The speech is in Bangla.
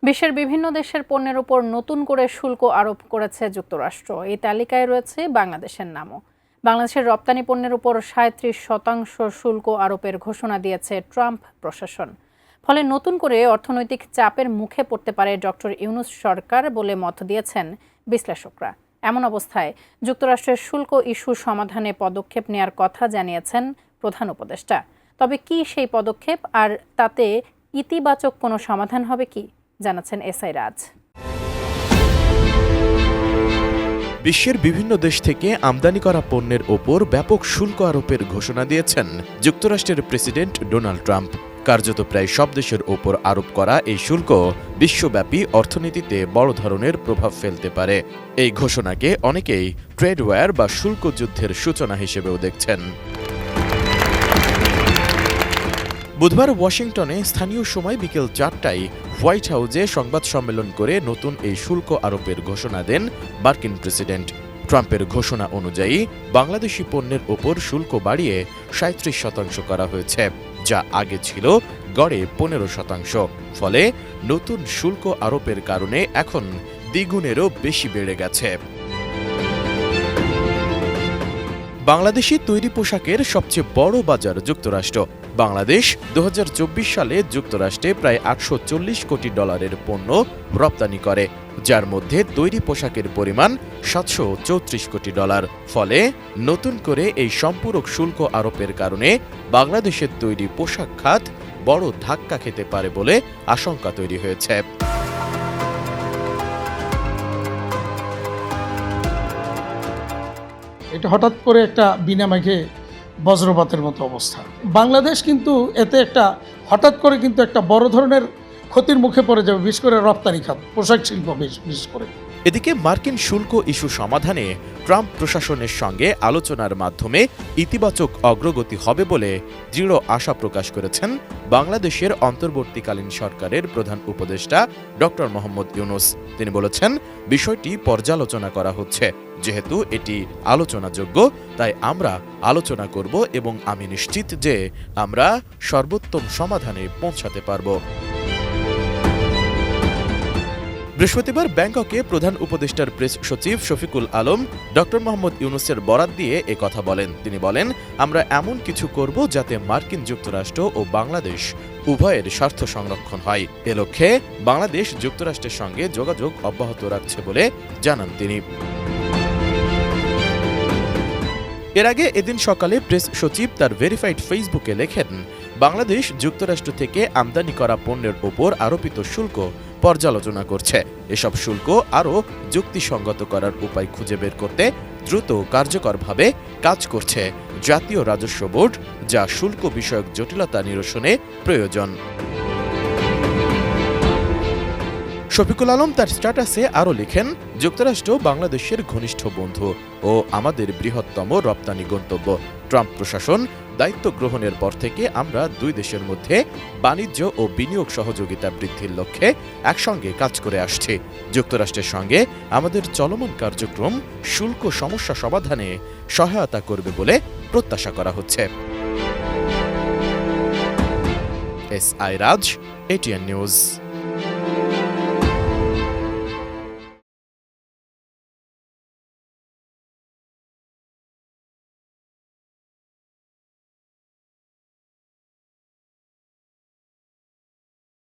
বিশ্বের বিভিন্ন দেশের পণ্যের উপর নতুন করে শুল্ক আরোপ করেছে যুক্তরাষ্ট্র। এই তালিকায় রয়েছে বাংলাদেশের নামও। বাংলাদেশের রপ্তানি পণ্যের উপর ৩৭% শুল্ক আরোপের ঘোষণা দিয়েছে ট্রাম্প প্রশাসন। ফলে নতুন করে অর্থনৈতিক চাপের মুখে পড়তে পারে ডক্টর ইউনূস সরকার বলে মত দিয়েছেন বিশ্লেষকরা। এমন অবস্থায় যুক্তরাষ্ট্রের শুল্ক ইস্যু সমাধানে পদক্ষেপ নেওয়ার কথা জানিয়েছেন প্রধান উপদেষ্টা। তবে কি সেই পদক্ষেপ, আর তাতে ইতিবাচক কোনো সমাধান হবে কি, জানাচ্ছেন এসআই রাজ। বিশ্বের বিভিন্ন দেশ থেকে আমদানি করা পণ্যের ওপর ব্যাপক শুল্ক আরোপের ঘোষণা দিয়েছেন যুক্তরাষ্ট্রের প্রেসিডেন্ট ডোনাল্ড ট্রাম্প। কার্যত প্রায় সব দেশের ওপর আরোপ করা এই শুল্ক বিশ্বব্যাপী অর্থনীতিতে বড় ধরনের প্রভাব ফেলতে পারে। এই ঘোষণাকে অনেকেই ট্রেড ওয়ার বা শুল্ক যুদ্ধের সূচনা হিসেবেও দেখছেন। বুধবার ওয়াশিংটনে স্থানীয় সময় বিকেল ৪টায় হোয়াইট হাউসে সংবাদ সম্মেলন করে নতুন এই শুল্ক আরোপের ঘোষণা দেন মার্কিন প্রেসিডেন্ট। ট্রাম্পের ঘোষণা অনুযায়ী বাংলাদেশি পণ্যের ওপর শুল্ক বাড়িয়ে ৩৭% করা হয়েছে, যা আগে ছিল গড়ে ১৫%। ফলে নতুন শুল্ক আরোপের কারণে এখন দ্বিগুণেরও বেশি বেড়ে গেছে। বাংলাদেশি তৈরি পোশাকের সবচেয়ে বড় বাজার যুক্তরাষ্ট্র। বাংলাদেশ ২০২৪ সালে যুক্তরাষ্ট্রে প্রায় $৮৪০ কোটি পণ্য রপ্তানি করে, যার মধ্যে তৈরি পোশাকের পরিমাণ $৭৩৪ কোটি। ফলে নতুন করে এই সম্পূরক শুল্ক আরোপের কারণে বাংলাদেশের তৈরি পোশাক খাত বড় ধাক্কা খেতে পারে বলে আশঙ্কা তৈরি হয়েছে। এটা হঠাৎ করে একটা বিনা মেঘে বজ্রপাতের মতো অবস্থা। বাংলাদেশ কিন্তু এতে হঠাৎ করে একটা বড় ধরনের ক্ষতির মুখে পড়ে যাবে, বিশেষ করে রপ্তানি খাত, পোশাক শিল্প বিশেষ করে। এদিকে মার্কিন শুল্ক ইস্যু সমাধানে ট্রাম্প প্রশাসনের সঙ্গে আলোচনার মাধ্যমে ইতিবাচক অগ্রগতি হবে বলে দৃঢ় আশা প্রকাশ করেছেন বাংলাদেশের অন্তর্বর্তীকালীন সরকারের প্রধান উপদেষ্টা ডক্টর মোহাম্মদ ইউনূস। তিনি বলেছেন, বিষয়টি পর্যালোচনা করা হচ্ছে। যেহেতু এটি আলোচনাযোগ্য, তাই আমরা আলোচনা করব এবং আমি নিশ্চিত যে আমরা সর্বোত্তম সমাধানে পৌঁছাতে পারব। বৃহস্পতিবার ব্যাংককে প্রধান উপদেষ্টার প্রেস সচিব শফিকুল আলম ডক্টর মোহাম্মদ ইউনূসের বরাত দিয়ে কথা বলেন। তিনি বলেন, আমরা এমন কিছু করব যাতে মার্কিন যুক্তরাষ্ট্র ও বাংলাদেশ উভয়ের স্বার্থ সংরক্ষণ হয়। এ লক্ষ্যে বাংলাদেশ যুক্তরাষ্ট্রের সঙ্গে যোগাযোগ অব্যাহত রাখছে বলে জানান তিনি। এর আগে এদিন সকালে প্রেস সচিব তার ভেরিফাইড ফেসবুকে লেখেন, বাংলাদেশ যুক্তরাষ্ট্র থেকে আমদানি করা পণ্যের ওপর আরোপিত শুল্ক পর্যালোচনা করছে। এসব শুল্ক আরও যুক্তিসঙ্গত করার উপায় খুঁজে বের করতে দ্রুত কার্যকরভাবে কাজ করছে জাতীয় রাজস্ব বোর্ড, যা শুল্ক বিষয়ক জটিলতা নিরসনে প্রয়োজন। শফিকুল আলম তার স্ট্যাটাসে আরও লিখেন, যুক্তরাষ্ট্র বাংলাদেশের ঘনিষ্ঠ বন্ধু ও আমাদের বৃহত্তম রপ্তানি গন্তব্য। ট্রাম্প প্রশাসন দায়িত্ব গ্রহণের পর থেকে আমরা দুই দেশের মধ্যে বাণিজ্য ও বিনিয়োগ সহযোগিতা বৃদ্ধির লক্ষ্যে একসঙ্গে কাজ করে আসছি। যুক্তরাষ্ট্রের সঙ্গে আমাদের চলমান কার্যক্রম শুল্ক সমস্যা সমাধানে সহায়তা করবে বলে প্রত্যাশা করা হচ্ছে। এসআই রাজ, এটিএন নিউজ।